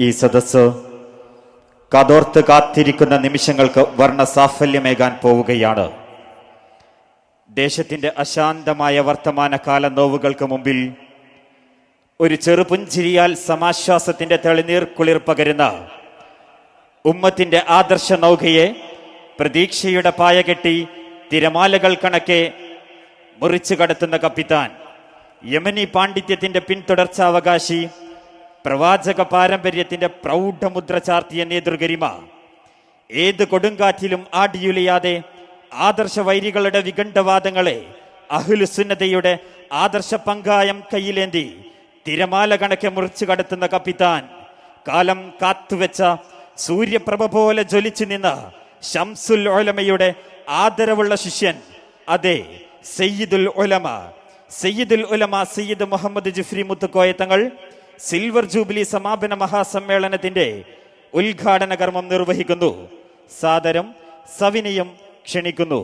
ഈ സദസ്സ് കാതോർത്ത് കാത്തിരിക്കുന്ന നിമിഷങ്ങൾക്ക് വർണ്ണസാഫല്യമേകാൻ പോവുകയാണ്. ദേശത്തിന്റെ അശാന്തമായ വർത്തമാനകാല നോവുകൾക്ക് മുമ്പിൽ ഒരു ചെറുപുഞ്ചിരിയാൽ സമാശ്വാസത്തിന്റെ തെളിനീർ കുളിർ പകരുന്ന ഉമ്മത്തിന്റെ ആദർശ നൗകയെ പ്രതീക്ഷയുടെ പായ കെട്ടി തിരമാലകൾ കണക്കെ മുറിച്ചു കടത്തുന്ന കപ്പിത്താൻ, യമനി പാണ്ഡിത്യത്തിന്റെ പിന്തുടർച്ചാവകാശി, പ്രവാചക പാരമ്പര്യത്തിന്റെ പ്രൗഢമുദ്ര ചാർത്തിയ നേതൃഗരിമ, ഏത് കൊടുങ്കാറ്റിലും ആടിയുലയാതെ ആദർശ വൈരികളുടെ വിഖണ്ഡവാദങ്ങളെ അഹ്ലുസുന്നതയുടെ ആദർശ പങ്കായം കയ്യിലേന്തി തിരമാല കണക്കെ മുറിച്ചു കടത്തുന്ന കപ്പിത്താൻ, കാലം കാത്തുവെച്ച സൂര്യപ്രഭ പോലെ ജ്വലിച്ചു നിന്ന ശംസുൽ ഉലമയുടെ ആദരവുള്ള ശിഷ്യൻ, അതെ സയ്യിദുൽ ഉലമ സയ്യിദ് മുഹമ്മദ് ജിഫ്രി മുത്തുക്കോയ തങ്ങൾ സിൽവർ ജൂബിലി സമാപന മഹാസമ്മേളനത്തിന്റെ ഉദ്ഘാടന കർമ്മം നിർവഹിക്കുന്നു. സാദരം സവിനയം ക്ഷണിക്കുന്നു.